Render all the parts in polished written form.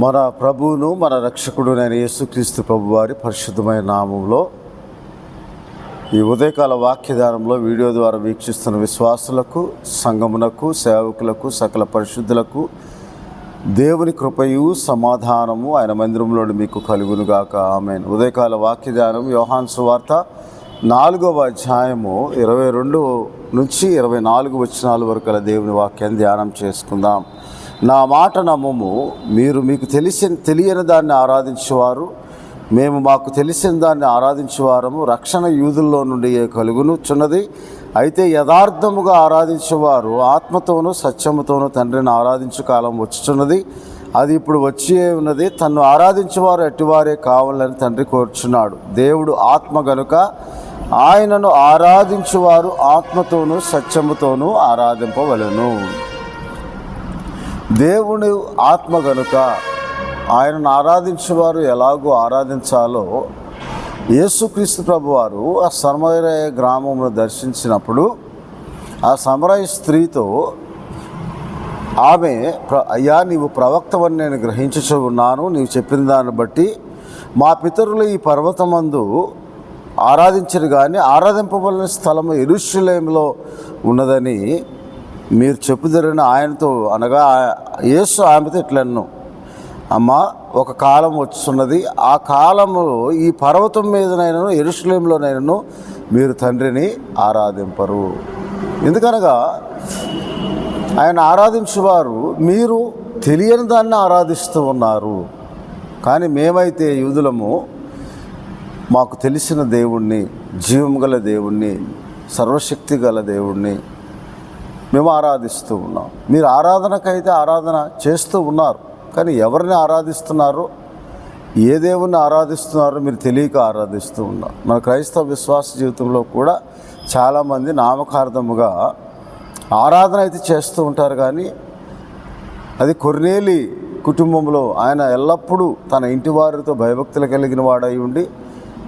మన ప్రభువును మన రక్షకుడునైన యేసుక్రీస్తు ప్రభువారి పరిశుద్ధమైన నామంలో ఈ ఉదయకాల వాక్యదానంలో వీడియో ద్వారా వీక్షిస్తున్న విశ్వాసులకు, సంఘమునకు, సేవకులకు, సకల పరిశుద్ధులకు దేవుని కృపయు సమాధానము ఆయన మందిరంలోని మీకు కలుగునుగాక. ఆమేన్. ఉదయకాల వాక్యదానం యోహాను సువార్త 4వ అధ్యాయము 22 నుంచి 24 వచనాల వరకు గల దేవుని వాక్యాన్ని ధ్యానం చేసుకుందాం. నా మాట నమ్ముము, మీరు మీకు తెలియని దాన్ని ఆరాధించేవారు, మేము మాకు తెలిసిన దాన్ని ఆరాధించేవారము. రక్షణ యూదుల్లో నుండి కలుగునుచున్నది. అయితే యథార్థముగా ఆరాధించేవారు ఆత్మతోనూ సత్యముతోనూ తండ్రిని ఆరాధించు కాలం వచ్చుచున్నది, అది ఇప్పుడు వచ్చి ఉన్నది. తన్ను ఆరాధించేవారు ఎట్టివారే కావాలని తండ్రి కోరుచున్నాడు. దేవుడు ఆత్మ గనుక ఆయనను ఆరాధించువారు ఆత్మతోనూ సత్యముతోనూ ఆరాధింపవలెను. దేవుని ఆత్మ గనుక ఆయనను ఆరాధించేవారు ఎలాగో ఆరాధించాలో యేసుక్రీస్తు ప్రభువారు ఆ సమరయ గ్రామమును దర్శించినప్పుడు ఆ సమరయ స్త్రీతో ఆమె, అయ్యా నీవు ప్రవక్తవని నేను గ్రహించుచు ఉన్నాను, నీవు చెప్పిన దాన్ని బట్టి మా పితరులు ఈ పర్వతమందు ఆరాధించరు, కానీ ఆరాధింపబడిన స్థలము యెరూషలేములో ఉన్నదని మీరు చెప్పుదరని ఆయనతో అనగా, యేసు ఆమెతో ఇట్లన్ను, అమ్మ ఒక కాలం వచ్చున్నది, ఆ కాలంలో ఈ పర్వతం మీదనైనను యెరూషలేములోనైనను మీరు తండ్రిని ఆరాధింపరు. ఎందుకనగా ఆయన ఆరాధించేవారు మీరు తెలియని దాన్ని ఆరాధిస్తూ ఉన్నారు, కానీ మేమైతే యూదులము మాకు తెలిసిన దేవుణ్ణి, జీవము గల దేవుణ్ణి, సర్వశక్తి గల దేవుణ్ణి మేము ఆరాధిస్తూ ఉన్నాం. మీరు ఆరాధనకైతే ఆరాధన చేస్తూ ఉన్నారు, కానీ ఎవరిని ఆరాధిస్తున్నారు, ఏ దేవుణ్ణి ఆరాధిస్తున్నారో మీరు తెలియక ఆరాధిస్తూ ఉన్నారు. మన క్రైస్తవ విశ్వాస జీవితంలో కూడా చాలామంది నామకార్థముగా ఆరాధన అయితే చేస్తూ ఉంటారు, కానీ అది కొర్నేలి కుటుంబంలో ఆయన ఎల్లప్పుడూ తన ఇంటి వారితో భయభక్తులు కలిగిన వాడై ఉండి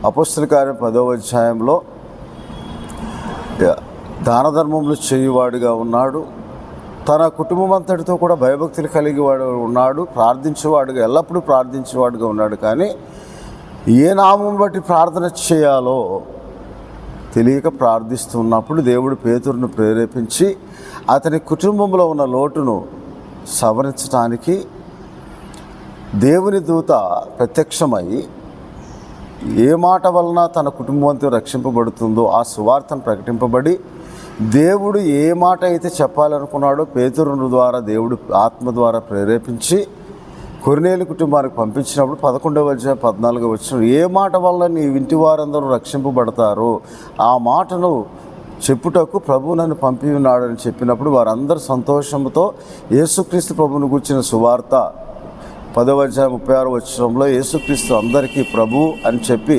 అపొస్తలుల కార్యం 10వ అధ్యాయంలో దాన ధర్మములు చేయువాడుగా ఉన్నాడు. తన కుటుంబం అంతటితో కూడా భయభక్తులు కలిగి వాడు ఉన్నాడు, ప్రార్థించేవాడుగా, ఎల్లప్పుడూ ప్రార్థించేవాడుగా ఉన్నాడు. కానీ ఏ నామం బట్టి ప్రార్థన చేయాలో తెలియక ప్రార్థిస్తున్నప్పుడు దేవుడు పేతురును ప్రేరేపించి అతని కుటుంబంలో ఉన్న లోటును సవరించడానికి దేవుని దూత ప్రత్యక్షమై ఏ మాట వలన తన కుటుంబంతో రక్షింపబడుతుందో ఆ సువార్తను ప్రకటింపబడి, దేవుడు ఏ మాట అయితే చెప్పాలనుకున్నాడో పేతురు ద్వారా దేవుడు ఆత్మ ద్వారా ప్రేరేపించి కొర్నేలి కుటుంబానికి పంపించినప్పుడు 11వ అధ్యాయం 14వ వచనం, ఏ మాట వల్ల నీ ఇంటి వారందరూ రక్షింపబడతారో ఆ మాటను చెప్పుటకు ప్రభు నన్ను పంపి ఉన్నాడని చెప్పినప్పుడు వారందరూ సంతోషంతో యేసుక్రీస్తు ప్రభువును గూర్చిన సువార్త 10వ అధ్యాయం 36వ వచనంలో యేసుక్రీస్తు అందరికీ ప్రభు అని చెప్పి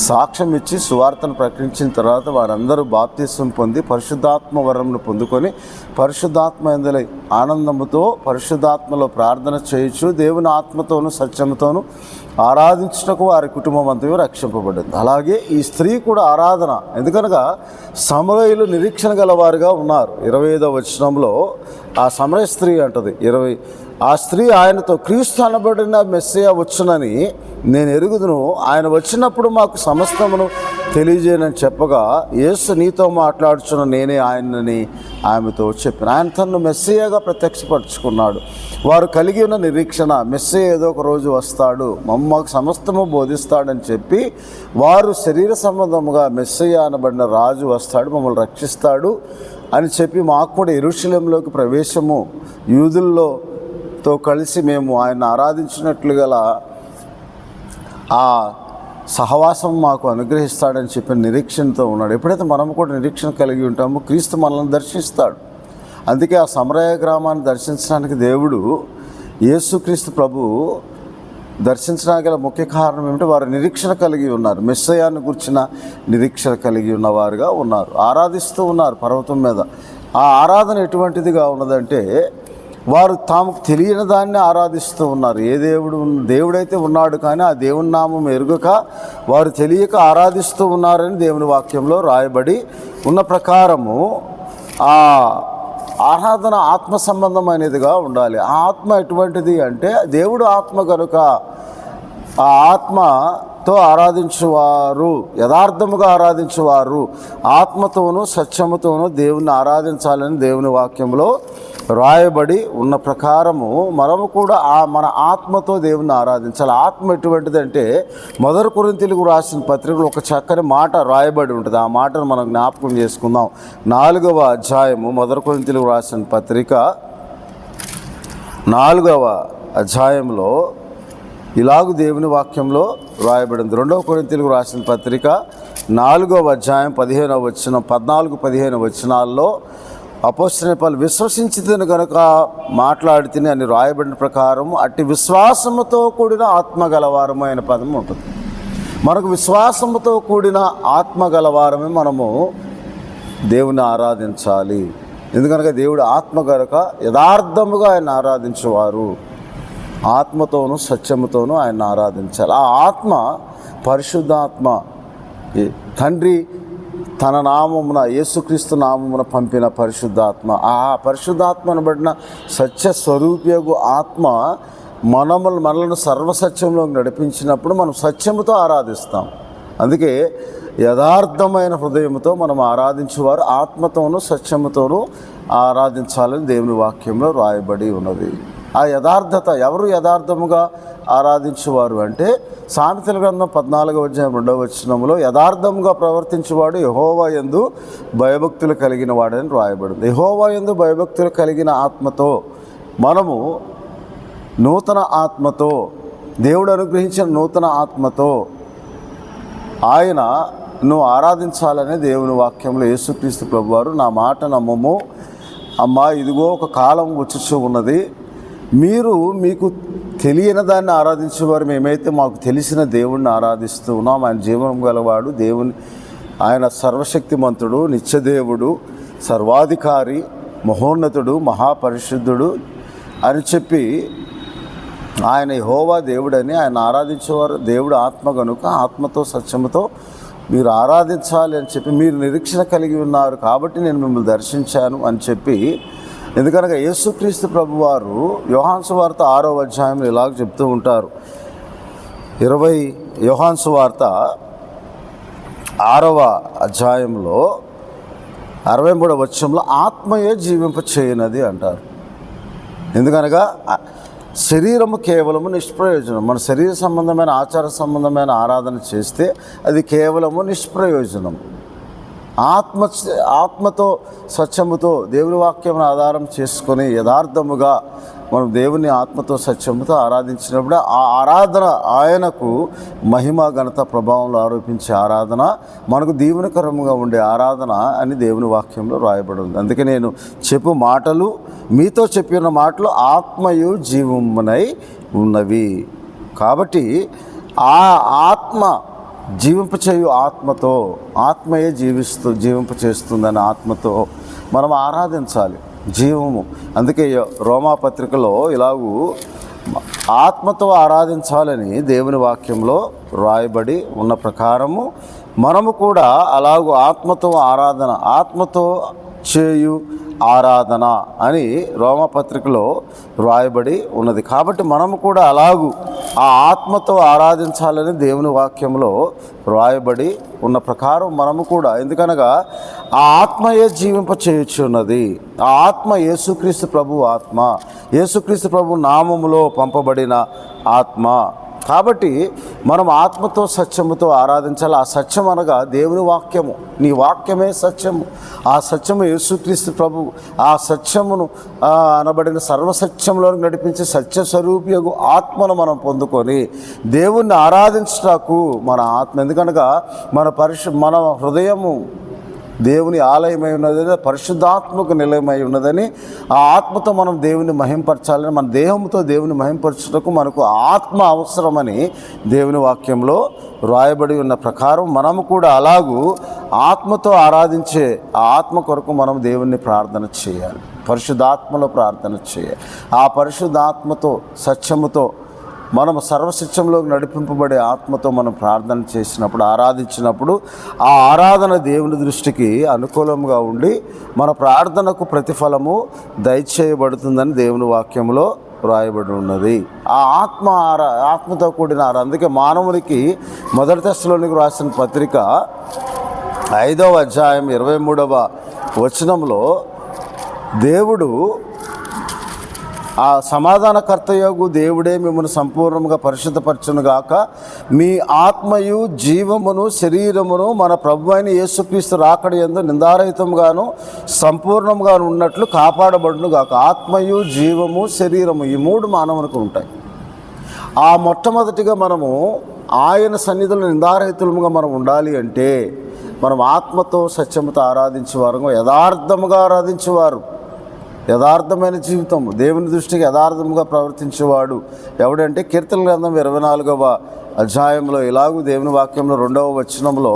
సాక్ష్యం ఇచ్చి సువార్తను ప్రకటించిన తర్వాత వారందరూ బాప్తిస్వం పొంది పరిశుద్ధాత్మ వరమును పొందుకొని పరిశుద్ధాత్మ యందలి ఆనందముతో పరిశుద్ధాత్మలో ప్రార్థన చేయొచ్చు, దేవుని ఆత్మతోనూ సత్యముతోనూ ఆరాధించుటకు వారి కుటుంబం అంతా రక్షింపబడింది. అలాగే ఈ స్త్రీ కూడా ఆరాధన, ఎందుకనగా సమరయులు నిరీక్షణ గలవారుగా ఉన్నారు. 25వ వచనంలో ఆ సమరయ స్త్రీ అంటది, ఆ స్త్రీ ఆయనతో, క్రీస్తు అనబడిన మెస్సియా వచ్చునని నేను ఎరుగుదును, ఆయన వచ్చినప్పుడు మాకు సమస్తమును తెలియజేయనని చెప్పగా, యేసు నీతో మాట్లాడుచున్న నేనే ఆయనని ఆమెతో చెప్పిన. ఆయన తనను మెస్సియాగా ప్రత్యక్షపరుచుకున్నాడు. వారు కలిగి ఉన్న నిరీక్షణ, మెస్సియా ఏదో ఒక రోజు వస్తాడు, మాకు సమస్తము బోధిస్తాడని చెప్పి వారు శరీర సంబంధముగా మెస్సియా అనబడిన రాజు వస్తాడు, మమ్మల్ని రక్షిస్తాడు అని చెప్పి మాకు కూడా యెరూషలేములోకి ప్రవేశము, యూదులతో కలిసి మేము ఆయన ఆరాధించినట్లు గల ఆ సహవాసం మాకు అనుగ్రహిస్తాడని చెప్పిన నిరీక్షణతో ఉన్నాడు. ఎప్పుడైతే మనం కూడా నిరీక్షణ కలిగి ఉంటామో క్రీస్తు మనల్ని దర్శిస్తాడు. అందుకే ఆ సమరయ గ్రామాన్ని దర్శించడానికి దేవుడు యేసుక్రీస్తు ప్రభు దర్శించడానికి గల ముఖ్య కారణం ఏమిటంటే వారు నిరీక్షణ కలిగి ఉన్నారు, మెస్సయాన్ని గుర్చిన నిరీక్షణ కలిగి ఉన్నవారుగా ఉన్నారు, ఆరాధిస్తూ ఉన్నారు పర్వతం మీద. ఆ ఆరాధన ఎటువంటిదిగా ఉన్నదంటే వారు తాముకు తెలియని దాన్ని ఆరాధిస్తూ ఉన్నారు. ఏ దేవుడైతే ఉన్నాడు, కానీ ఆ దేవుని నామం ఎరుగక వారు తెలియక ఆరాధిస్తూ ఉన్నారని దేవుని వాక్యంలో రాయబడి ఉన్న ప్రకారము ఆ ఆరాధన ఆత్మ సంబంధమైనదిగా ఉండాలి. ఆ ఆత్మ ఎటువంటిది అంటే దేవుడు ఆత్మ కనుక ఆ ఆత్మతో ఆరాధించువారు, యథార్థముగా ఆరాధించువారు ఆత్మతోనూ సత్యముతోనూ దేవుని ఆరాధించాలని దేవుని వాక్యంలో రాయబడి ఉన్న ప్రకారము మనము కూడా మన ఆత్మతో దేవుని ఆరాధించాలి. ఆత్మ ఎటువంటిదంటే 1 కొరింథీయులకు రాసిన పత్రికలో ఒక చక్కని మాట రాయబడి ఉంటుంది. ఆ మాటను మనం జ్ఞాపకం చేసుకుందాం. 4వ అధ్యాయము 1 కొరింథీయులకు రాసిన పత్రిక 4వ అధ్యాయంలో ఇలాగు దేవుని వాక్యంలో రాయబడింది. 2వ కొరింథీయులకు రాసిన పత్రిక 4వ అధ్యాయం 15వ వచనం 14-15 వచనాల్లో అపోస్తలుడైన పౌలు విశ్వసించితిని కనుక మాట్లాడితిని అని రాయబడిన ప్రకారం అట్టి విశ్వాసముతో కూడిన ఆత్మ గలవారము అనే పదం ఉంటుంది. మనకు విశ్వాసముతో కూడిన ఆత్మ గలవారమే మనము దేవుని ఆరాధించాలి. ఎందుకనగా దేవుడు ఆత్మ కనుక యథార్థముగా ఆయన ఆరాధించేవారు ఆత్మతోనూ సత్యముతోనూ ఆయన ఆరాధించాలి. ఆ ఆత్మ పరిశుద్ధాత్మ, తండ్రి తన నామమున యేసుక్రీస్తు నామమున పంపిన పరిశుద్ధాత్మ. ఆ పరిశుద్ధాత్మను బడిన సత్యస్వరూపియగు ఆత్మ మనలను సర్వసత్యంలో నడిపించినప్పుడు మనం సత్యముతో ఆరాధిస్తాం. అందుకే యథార్థమైన హృదయంతో మనం ఆరాధించేవారు ఆత్మతోనూ సత్యముతోనూ ఆరాధించాలని దేవుని వాక్యంలో రాయబడి ఉన్నది. ఆ యథార్థత, ఎవరు యథార్థముగా ఆరాధించేవారు అంటే సామెతల గ్రంథం 14వ అధ్యాయం 2వ వచనంలో యథార్థముగా ప్రవర్తించేవాడు యెహోవా యందు భయభక్తులు కలిగిన వాడని రాయబడింది. యెహోవా యందు భయభక్తులు కలిగిన ఆత్మతో మనము నూతన ఆత్మతో, దేవుడు అనుగ్రహించిన నూతన ఆత్మతో ఆయనను ఆరాధించాలనే దేవుని వాక్యంలో యేసుక్రీస్తు ప్రభువారు నా మాట నమ్మము అమ్మా, ఇదిగో ఒక కాలం వచ్చుచూ ఉన్నది, మీరు మీకు తెలియని దాన్ని ఆరాధించేవారు, మేమైతే మాకు తెలిసిన దేవుణ్ణి ఆరాధిస్తూ ఉన్నాం. ఆయన జీవనం గలవాడు, ఆయన సర్వశక్తిమంతుడు, నిత్యదేవుడు, సర్వాధికారి, మహోన్నతుడు, మహాపరిశుద్ధుడు అని చెప్పి ఆయన యెహోవా దేవుడని ఆయన ఆరాధించేవారు. దేవుడు ఆత్మ కనుక ఆత్మతో సత్యముతో మీరు ఆరాధించాలి అని చెప్పి మీరు నిరీక్షణ కలిగి ఉన్నారు కాబట్టి నేను మిమ్మల్ని దర్శించాను అని చెప్పి, ఎందుకనగా యేసుక్రీస్తు ప్రభువారు యోహాను సువార్త 6వ అధ్యాయంలో ఇలాగ చెప్తూ ఉంటారు. యోహాను సువార్త 6వ అధ్యాయంలో 63వ వచనంలో ఆత్మయే జీవింప చేయనది అంటారు. ఎందుకనగా శరీరము కేవలము నిష్ప్రయోజనం. మన శరీర సంబంధమైన ఆచార సంబంధమైన ఆరాధన చేస్తే అది కేవలము నిష్ప్రయోజనం. ఆత్మతో సత్యముతో దేవుని వాక్యం ఆధారం చేసుకొని యథార్థముగా మనం దేవుని ఆత్మతో సత్యముతో ఆరాధించినప్పుడు ఆ ఆరాధన ఆయనకు మహిమ ఘనత ప్రభావంలో ఆరోపించే ఆరాధన, మనకు దీవెనకరముగా ఉండే ఆరాధన అని దేవుని వాక్యంలో రాయబడి ఉంది. అందుకే నేను మీతో చెప్పిన మాటలు ఆత్మయు జీవమునై ఉన్నవి. కాబట్టి ఆ ఆత్మ జీవింపచేయు ఆత్మతో, ఆత్మయే జీవింపచేస్తుందని ఆత్మతో మనం ఆరాధించాలి. జీవము. అందుకే రోమాపత్రికలో ఇలాగూ ఆత్మతో ఆరాధించాలని దేవుని వాక్యంలో రాయబడి ఉన్న ప్రకారము మనము కూడా అలాగూ ఆత్మతో చేయు ఆరాధన అని రోమాపత్రికలో రాయబడి ఉన్నది. కాబట్టి మనము కూడా అలాగూ ఆ ఆత్మతో ఆరాధించాలని దేవుని వాక్యంలో రాయబడి ఉన్న ప్రకారం మనము కూడా, ఎందుకనగా ఆ ఆత్మయే జీవింప చేయుచున్నది. ఆ ఆత్మ యేసుక్రీస్తు ప్రభు ఆత్మ, యేసుక్రీస్తు ప్రభు నామములో పంపబడిన ఆత్మ. కాబట్టి మనం ఆత్మతో సత్యముతో ఆరాధించాలి. ఆ సత్యం అనగా దేవుని వాక్యము. నీ వాక్యమే సత్యము. ఆ సత్యము యేసుక్రీస్తు ప్రభు. ఆ సత్యమును అనబడిన సర్వసత్యంలో నడిపించే సత్యస్వరూపియగు ఆత్మను మనం పొందుకొని దేవుణ్ణి ఆరాధించటకు మన ఆత్మ, ఎందుకనగా మన హృదయము దేవుని ఆలయమై ఉన్నదని, పరిశుద్ధాత్మకు నిలయమై ఉన్నదని, ఆ ఆత్మతో మనం దేవుని మహింపరచాలని, మన దేహంతో దేవుని మహింపరచుటకు మనకు ఆత్మ అవసరమని దేవుని వాక్యంలో రాయబడి ఉన్న ప్రకారం మనము కూడా అలాగూ ఆత్మతో ఆరాధించే ఆ ఆత్మ కొరకు మనం దేవుణ్ణి ప్రార్థన చేయాలి, పరిశుద్ధాత్మలో ప్రార్థన చేయాలి. ఆ పరిశుద్ధాత్మతో సత్యముతో మనం సర్వశిక్షంలోకి నడిపింపబడే ఆత్మతో మనం ప్రార్థన చేసినప్పుడు, ఆరాధించినప్పుడు ఆ ఆరాధన దేవుని దృష్టికి అనుకూలంగా ఉండి మన ప్రార్థనకు ప్రతిఫలము దయచేయబడుతుందని దేవుని వాక్యంలో వ్రాయబడి ఉన్నది. ఆ ఆత్మతో కూడిన అందుకే మానవునికి మొదటి దశలోనికి రాసిన పత్రిక 5వ అధ్యాయం 23వ వచనంలో దేవుడు ఆ సమాధానకర్తయగు దేవుడే మిమ్మల్ని సంపూర్ణంగా పరిశుద్ధపరచును గాక, మీ ఆత్మయు జీవమును శరీరమును మన ప్రభువైన యేసుక్రీస్తు రాకడ యందు నిందారహితంగాను సంపూర్ణంగాను ఉన్నట్లు కాపాడబడును గాక. ఆత్మయు జీవము శరీరము ఈ మూడు మానవునికి ఉంటాయి. ఆ మొట్టమొదటిగా మనము ఆయన సన్నిధిలో నిందారహితులుగా మనం ఉండాలి అంటే మనం ఆత్మతో సత్యముతో ఆరాధించేవారు, యథార్థముగా ఆరాధించేవారు, యథార్థమైన జీవితం, దేవుని దృష్టికి యథార్థముగా ప్రవర్తించేవాడు ఎవడంటే కీర్తన గ్రంథం 24వ అధ్యాయంలో ఇలాగూ దేవుని వాక్యంలో 2వ వచనంలో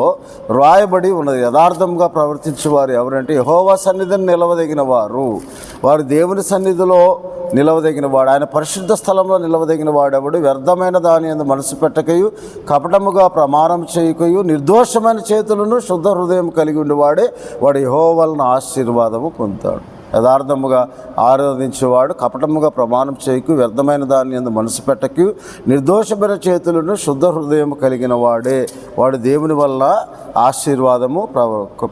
రాయబడి ఉన్నది. యథార్థంగా ప్రవర్తించేవారు ఎవరంటే యెహోవా సన్నిధిని నిలవదగిన వారు, వారు దేవుని సన్నిధిలో నిలవదగిన వాడు, ఆయన పరిశుద్ధ స్థలంలో నిలవదగిన వాడెవడు, వ్యర్థమైన దాని యందు మనసు పెట్టకయు కపటముగా ప్రమాణం చేయకయు నిర్దోషమైన చేతులను శుద్ధ హృదయం కలిగి ఉండేవాడే వాడు యెహోవా వలన ఆశీర్వాదము పొందుతాడు. యథార్థముగా ఆరాధించేవాడు కపటముగా ప్రమాణం చేయకు, వ్యర్థమైన దాన్ని యందు మనసు పెట్టకు, నిర్దోషమైన చేతులను శుద్ధ హృదయం కలిగిన వాడు దేవుని వల్ల ఆశీర్వాదము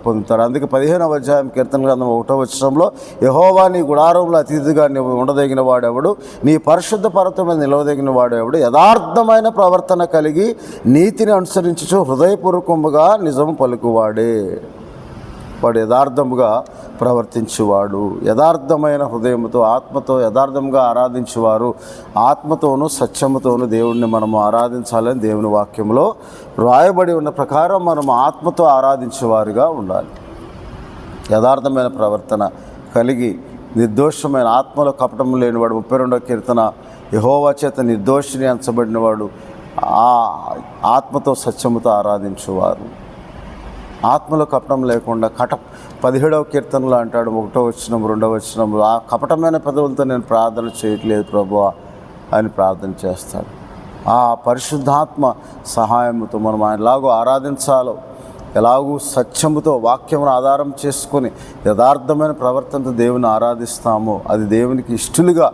పొందుతాడు. అందుకే 15వ అధ్యాయం కీర్తన గ్రంథం 1వ వచనంలో యెహోవా నీ గుడారంలో అతిథిగా నీవు ఉండదగిన వాడెవడు, నీ పరిశుద్ధ పర్వతం మీద నిలవదగిన వాడెవడు, యథార్థమైన ప్రవర్తన కలిగి నీతిని అనుసరించుచు హృదయపూర్వకముగా నిజము పలుకువాడే వాడు యథార్థముగా ప్రవర్తించేవాడు. యథార్థమైన హృదయంతో ఆత్మతో యథార్థంగా ఆరాధించేవారు, ఆత్మతోనూ సత్యముతోనూ దేవుడిని మనము ఆరాధించాలని దేవుని వాక్యంలో రాయబడి ఉన్న ప్రకారం మనము ఆత్మతో ఆరాధించేవారుగా ఉండాలి. యథార్థమైన ప్రవర్తన కలిగి నిర్దోషమైన ఆత్మలో కపటం లేనివాడు. 32వ కీర్తన యెహోవా చేత నిర్దోషిని ఎంచబడినవాడు, ఆ ఆత్మతో సత్యముతో ఆరాధించేవారు, ఆత్మలో కపటం లేకుండా 17వ కీర్తనలో అంటాడు 1వ వచనం 2వ వచనంలో, ఆ కపటమైన పదవులతో నేను ప్రార్థన చేయట్లేదు ప్రభువా అని ప్రార్థన చేస్తాడు. ఆ పరిశుద్ధాత్మ సహాయంతో మనం ఆయనలాగూ ఆరాధించాలో, ఎలాగూ సత్యముతో వాక్యమును ఆధారం చేసుకొని యథార్థమైన ప్రవర్తనతో దేవుని ఆరాధిస్తామో అది దేవునికి ఇష్టలుగా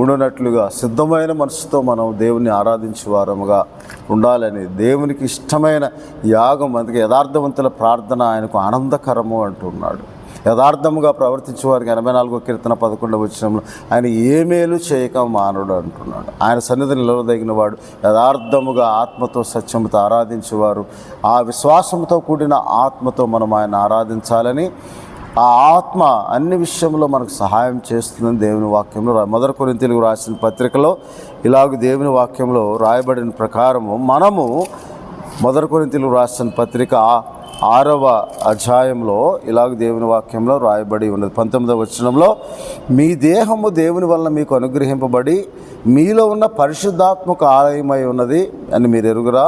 ఉండనట్లుగా సిద్ధమైన మనసుతో మనం దేవుని ఆరాధించే వారముగా ఉండాలని దేవునికి ఇష్టమైన యాగం. అందుకే యథార్థవంతుల ప్రార్థన ఆయనకు ఆనందకరము అంటున్నాడు. యథార్థముగా ప్రవర్తించే వారికి 84వ కీర్తన 11వ వచనంలో ఆయన ఏ మేలు చేయక మానడు అంటున్నాడు. ఆయన సన్నిధిని నిలవదగిన వాడు, యథార్థముగా ఆత్మతో సత్యముతో ఆరాధించేవారు, ఆ విశ్వాసంతో కూడిన ఆత్మతో మనం ఆయన ఆరాధించాలని, ఆ ఆత్మ అన్ని విషయంలో మనకు సహాయం చేస్తుందని దేవుని వాక్యంలో 1 కొరింథీయులకు రాసిన పత్రికలో ఇలాగ దేవుని వాక్యంలో రాయబడిన ప్రకారము మనము 1 కొరింథీయులకు రాసిన పత్రిక 6వ అధ్యాయంలో ఇలాగ దేవుని వాక్యంలో రాయబడి ఉన్నది. 19వ వచనంలో మీ దేహము దేవుని వలన మీకు అనుగ్రహింపబడి మీలో ఉన్న పరిశుద్ధాత్మకు ఆలయమై ఉన్నది అని మీరు ఎరుగురా,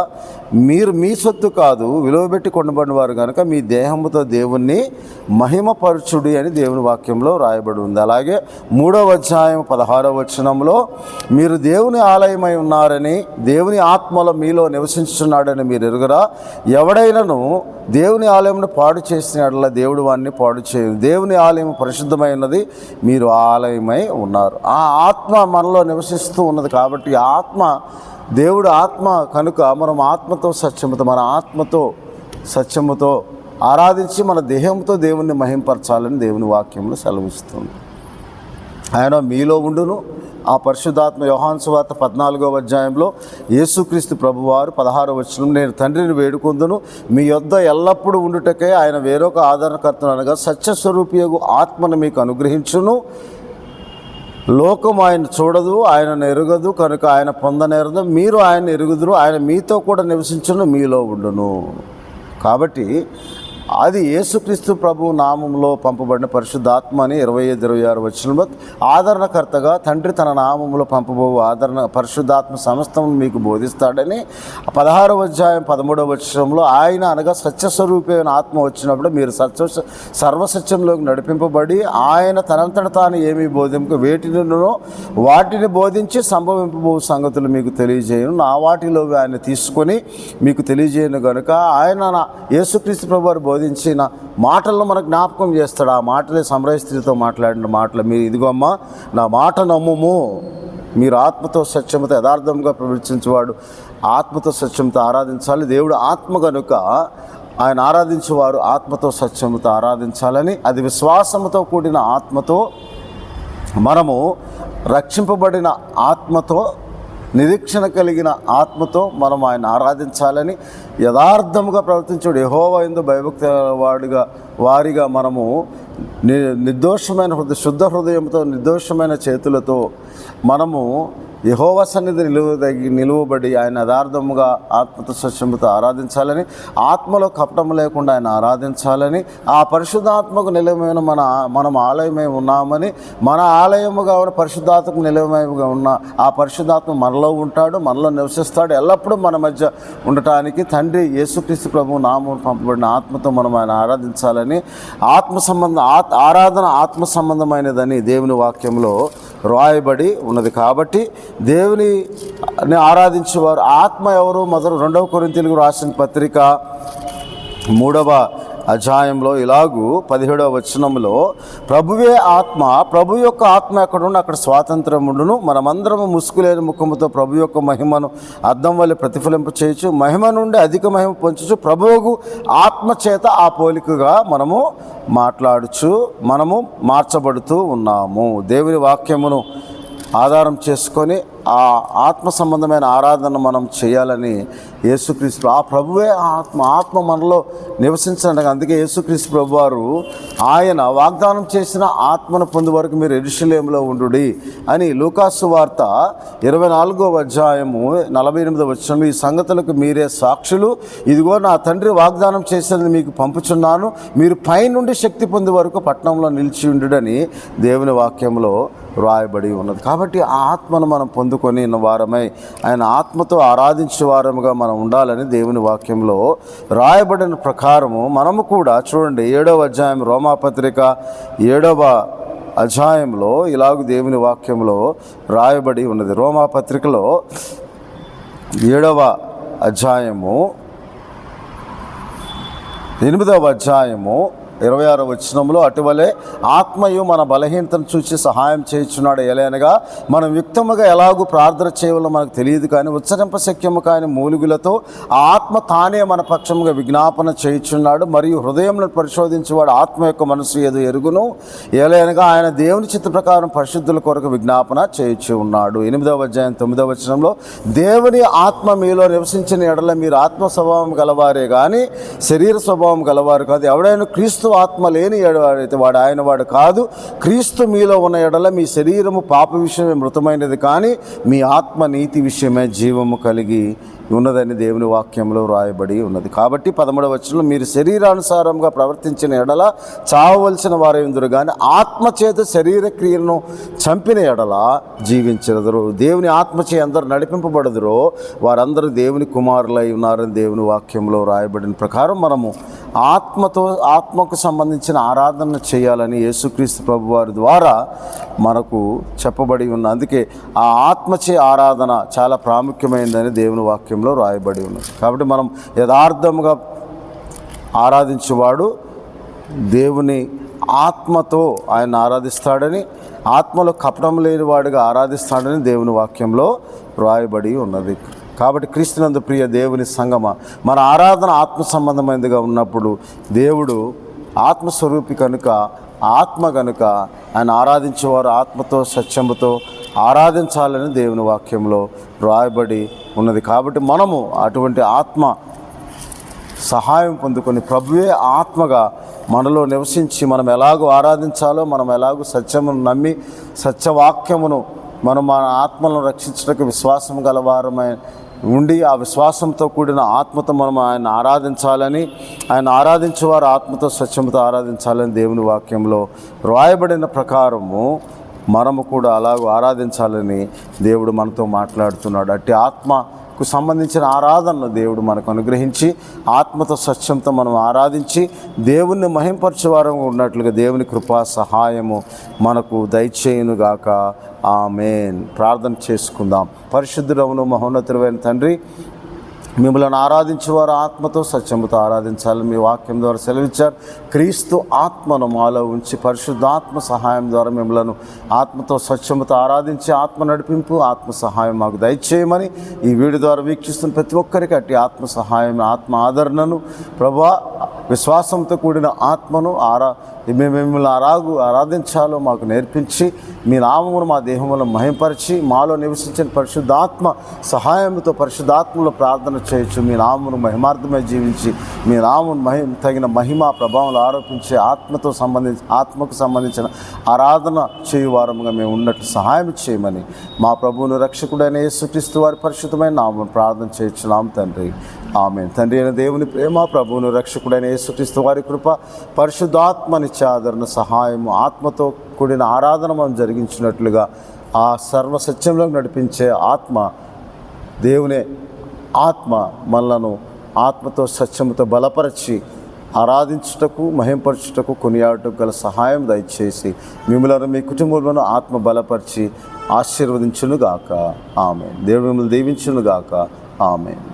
మీరు మీ సొత్తు కాదు విలువబెట్టి కొనబడిన వారు కనుక మీ దేహముతో దేవుణ్ణి మహిమపరచుడి అని దేవుని వాక్యంలో రాయబడి ఉంది. అలాగే 3వ అధ్యాయం 16వ వచనంలో మీరు దేవుని ఆలయమై ఉన్నారని, దేవుని ఆత్మలో మీలో నివసించున్నాడని మీరు ఎరుగురా, ఎవడైనను దేవుని ఆలయంను పాడు చేసినట్ల దేవుడు వాడిని పాడు చేయదు. దేవుని ఆలయం పరిశుద్ధమై ఉన్నది, మీరు ఆలయమై ఉన్నారు. ఆ ఆత్మ మనలో నివసిస్తూ ఉన్నది కాబట్టి ఆత్మ దేవుడు ఆత్మ కనుక మనం ఆత్మతో సత్యముతో మన ఆత్మతో సత్యముతో ఆరాధించి మన దేహంతో దేవుణ్ణి మహింపరచాలని దేవుని వాక్యంలో సెలవిస్తుంది. ఆయన మీలో ఉండును. ఆ పరిశుద్ధాత్మ యోహాను సువార్త 14వ అధ్యాయంలో యేసుక్రీస్తు ప్రభువారు 16వ వచనం నేను తండ్రిని వేడుకొందును మీ యొద్ద ఎల్లప్పుడూ ఉండుటకే ఆయన వేరొక ఆదరణకర్తను అనగా సత్యస్వరూపియగు ఆత్మను మీకు అనుగ్రహించును. లోకం ఆయన చూడదు, ఆయనను ఎరుగదు కనుక ఆయన పొందనేరదు, మీరు ఆయన ఎరుగుదురు, ఆయన మీతో కూడా నివసించును, మీలో ఉండును. కాబట్టి అది యేసుక్రీస్తు ప్రభు నామంలో పంపబడిన పరిశుద్ధాత్మ అని 25-26 వచనంలో ఆదరణకర్తగా తండ్రి తన నామంలో పంపబో పరిశుద్ధాత్మ సమస్తం మీకు బోధిస్తాడని 16వ అధ్యాయం 13వ వచనంలో ఆయన అనగా సత్యస్వరూపమైన ఆత్మ వచ్చినప్పుడు మీరు సర్వసత్యంలోకి నడిపింపబడి ఆయన తనంతట తాను ఏమీ బోధింపు వాటిని బోధించి సంభవింపబో సంగతులు మీకు తెలియజేయను నా వాటిలో ఆయన తీసుకొని మీకు తెలియజేయను కనుక ఆయన యేసుక్రీస్తు ప్రభు వారు బోధించిన మాటలను మనకు జ్ఞాపకం చేస్తాడు. ఆ మాటలే సమరయ స్త్రీతో మాట్లాడిన మాటలు. మీరు ఇదిగో అమ్మా నా మాట నమ్ముము, మీరు ఆత్మతో సత్యముతో యథార్థంగా ప్రవర్తించేవాడు ఆత్మతో సత్యంతో ఆరాధించాలి. దేవుడు ఆత్మ కనుక ఆయన ఆరాధించేవారు ఆత్మతో సత్యముతో ఆరాధించాలని, అది విశ్వాసముతో కూడిన ఆత్మతో, మనము రక్షింపబడిన ఆత్మతో, నిరీక్షణ కలిగిన ఆత్మతో మనం ఆయన ఆరాధించాలని, యథార్థముగా ప్రవర్తించాడు యెహోవా యందు భయభక్తి వారిగా మనము నిర్దోషమైన శుద్ధ హృదయంతో నిర్దోషమైన చేతులతో మనము యెహోవా సన్నిధి నిలువబడి ఆయన యథార్థముగా ఆత్మతో సత్యముతో ఆరాధించాలని, ఆత్మలో కపటం లేకుండా ఆయన ఆరాధించాలని, ఆ పరిశుద్ధాత్మకు నిలయమైన మనం ఆలయమై ఉన్నామని, మన ఆలయముగా ఉన్న పరిశుద్ధాత్మకు నిలయమైగా ఉన్న ఆ పరిశుద్ధాత్మ మనలో ఉంటాడు, మనలో నివసిస్తాడు, ఎల్లప్పుడూ మన మధ్య ఉండటానికి తండ్రి యేసుక్రీస్తు ప్రభు నామం పంపబడిన ఆత్మతో మనం ఆయన ఆరాధించాలని, ఆరాధన ఆత్మ సంబంధమైనదని దేవుని వాక్యంలో రాయబడి ఉన్నది. కాబట్టి దేవుని ఆరాధించేవారు ఆత్మ ఎవరు? 2 కొరింథీయులకు రాసిన పత్రిక 3వ అధ్యాయంలో ఇలాగూ 17వ వచనంలో ప్రభువే ఆత్మ, ప్రభు యొక్క ఆత్మ ఎక్కడుండి అక్కడ స్వాతంత్రముండును, మనమందరము ముసుగులేని ముఖముతో ప్రభు యొక్క మహిమను అద్దం వల్ల ప్రతిఫలింప చేయొచ్చు, మహిమ నుండి అధిక మహిమ పొందొచ్చు, ప్రభువుకు ఆత్మ చేత ఆ పోలికగా మనము మాట్లాడుచు మనము మార్చబడుతూ ఉన్నాము. దేవుని వాక్యమును ఆధారం చేసుకొని ఆ ఆత్మ సంబంధమైన ఆరాధన మనం చేయాలని యేసుక్రీస్తు, ఆ ప్రభువే ఆత్మ మనలో నివసించడానికి, అందుకే యేసుక్రీస్తు ప్రభు వారు ఆయన వాగ్దానం చేసిన ఆత్మను పొందే వరకు మీరు యెరూషలేములో ఉండుడి అని లూకాసు వార్త 24వ అధ్యాయము 48వ వచనం, ఈ సంగతులకు మీరే సాక్షులు, ఇదిగో నా తండ్రి వాగ్దానం చేసినది మీకు పంపుచున్నాను, మీరు పైనుండి శక్తి పొందే వరకు పట్టణంలో నిలిచి ఉండుడని దేవుని వాక్యంలో రాయబడి ఉన్నది. కాబట్టి ఆ ఆత్మను మనం పొందుకొని వారమై ఆయన ఆత్మతో ఆరాధించే వారముగా మనం ఉండాలని దేవుని వాక్యంలో రాయబడిన ప్రకారము మనము కూడా చూడండి 7వ అధ్యాయం రోమాపత్రిక 7వ అధ్యాయంలో ఇలాగ దేవుని వాక్యంలో రాయబడి ఉన్నది. రోమాపత్రికలో 7వ అధ్యాయము 8వ అధ్యాయము 26వ వచనంలో అటువలే ఆత్మయు మన బలహీనతను చూసి సహాయం చేయుచున్నాడు, ఎలానగా మనం యుక్తముగా ఎలాగూ ప్రార్థన చేయవలో మనకు తెలియదు కానీ ఉచ్చరింప శక్యము కాని మూలుగులతో ఆ ఆత్మ తానే మన పక్షముగా విజ్ఞాపన చేయుచున్నాడు, మరియు హృదయంలో పరిశోధించేవాడు ఆత్మ యొక్క మనసు ఏదో ఎరుగును, ఎలానగా ఆయన దేవుని చిత్త ప్రకారం పరిశుద్ధుల కొరకు విజ్ఞాపన చేయుచు ఉన్నాడు. 8వ అధ్యాయం 9వ వచనంలో దేవుని ఆత్మ మీలో నివసించిన ఎడల మీరు ఆత్మ స్వభావం గలవారే కానీ శరీర స్వభావం గలవారు కాదు, ఎవడైనా క్రీస్తు ఆత్మ లేని ఎడవాడైతే వాడు ఆయన వాడు కాదు, క్రీస్తు మీలో ఉన్న ఎడల మీ శరీరము పాప విషయమే మృతమైనది కానీ మీ ఆత్మ నీతి విషయమే జీవము కలిగి ఉన్నదని దేవుని వాక్యంలో రాయబడి ఉన్నది. కాబట్టి 13వ వచనంలో మీరు శరీరానుసారంగా ప్రవర్తించిన ఎడల చావవలసిన వారే ఉందరు కానీ ఆత్మచేత శరీర క్రియలను చంపిన ఎడల జీవించరుదురు. దేవుని ఆత్మచే అందరూ నడిపింపబడదురో వారందరూ దేవుని కుమారులై ఉన్నారని దేవుని వాక్యంలో రాయబడిన ప్రకారం మనము ఆత్మకు సంబంధించిన ఆరాధన చేయాలని యేసుక్రీస్తు ప్రభు వారి ద్వారా మనకు చెప్పబడి ఉన్న, అందుకే ఆ ఆత్మచే ఆరాధన చాలా ప్రాముఖ్యమైనదని దేవుని వాక్యంలో రాయబడి ఉన్నది. కాబట్టి మనం యథార్థముగా ఆరాధించేవాడు దేవుని ఆత్మతో ఆయన ఆరాధిస్తాడని, ఆత్మలో కపటం లేని వాడిగా ఆరాధిస్తాడని దేవుని వాక్యంలో రాయబడి ఉన్నది. కాబట్టి క్రీస్తునందు ప్రియ దేవుని సంగమ, మన ఆరాధన ఆత్మ సంబంధమైనదిగా ఉన్నప్పుడు దేవుడు ఆత్మస్వరూపి కనుక, ఆత్మ కనుక ఆయన ఆరాధించేవారు ఆత్మతో సత్యముతో ఆరాధించాలని దేవుని వాక్యంలో రాయబడి ఉన్నది. కాబట్టి మనము అటువంటి ఆత్మ సహాయం పొందుకొని ప్రభువే ఆత్మగా మనలో నివసించి మనం ఎలాగో ఆరాధించాలో, మనం ఎలాగో సత్యమును నమ్మి సత్యవాక్యమును మనం మన ఆత్మలను రక్షించడానికి విశ్వాసం గలవారమై ఉండి ఆ విశ్వాసంతో కూడిన ఆత్మతో మనం ఆయన ఆరాధించాలని, ఆయన ఆరాధించేవారు ఆత్మతో సత్యంతో ఆరాధించాలని దేవుని వాక్యంలో వ్రాయబడిన ప్రకారము మనము కూడా అలాగూ ఆరాధించాలని దేవుడు మనతో మాట్లాడుతున్నాడు. అట్టి ఆత్మకు సంబంధించిన ఆరాధనను దేవుడు మనకు అనుగ్రహించి ఆత్మతో సత్యంతో మనం ఆరాధించి దేవుణ్ణి మహింపరచేవారం ఉన్నట్లుగా దేవుని కృపా సహాయము మనకు దయచేయునుగాక. ఆమేన్. ప్రార్థన చేసుకుందాం. పరిశుద్ధుడవును మహోన్నతుడైన తండ్రి, మిమ్మల్ని ఆరాధించేవారు ఆత్మతో సత్యముతో ఆరాధించాలని మీ వాక్యం ద్వారా సెలవిచ్చారు. క్రీస్తు ఆత్మను మాలో ఉంచి పరిశుద్ధాత్మ సహాయం ద్వారా మిమ్మల్ని ఆత్మతో సత్యముతో ఆరాధించి ఆత్మ నడిపింపు, ఆత్మ సహాయం మాకు దయచేయమని ఈ వీడియో ద్వారా వీక్షిస్తున్న ప్రతి ఒక్కరికి అట్టి ఆత్మ సహాయం, ఆత్మ ఆదరణను ప్రభువా, విశ్వాసంతో కూడిన ఆత్మను మేము మిమ్మల్ని ఆరాధించాలో మాకు నేర్పించి మీ నామమును మా దేహంలో మహింపరిచి మాలో నివసించిన పరిశుద్ధాత్మ సహాయంతో పరిశుద్ధాత్మలో ప్రార్థన చేయొచ్చు. మీ నామమును మహిమార్థమై జీవించి మీ నామమును తగిన మహిమ ప్రభావాలు ఆరోపించే ఆత్మకు సంబంధించిన ఆరాధన చేయువారముగా మేము ఉన్నట్టు సహాయం చేయమని మా ప్రభువును రక్షకుడైన యేసుక్రీస్తు వారి పరిశుద్ధమైన నామమును ప్రార్థన చేయించున్నాం తండ్రి. ఆమేన్. తండ్రి అయిన దేవుని ప్రేమ, ప్రభువును రక్షకుడైన యేసుక్రీస్తు వారి కృప, పరిశుద్ధాత్మనిచ్చే ఆదరణ సహాయము, ఆత్మతో కూడిన ఆరాధన మనం జరిగించినట్లుగా ఆ సర్వసత్యంలోకి నడిపించే ఆత్మ, దేవునే ఆత్మ మనలను ఆత్మతో సత్యముతో బలపరచి ఆరాధించుటకు, మహింపరచుటకు, కొనియాడటకు గల సహాయం దయచేసి మిమ్మల్ని మీ కుటుంబంలో ఆత్మ బలపరిచి ఆశీర్వదించునుగాక. ఆమేన్. దేవుడు మిమ్మల్ని దీవించునుగాక. ఆమేన్.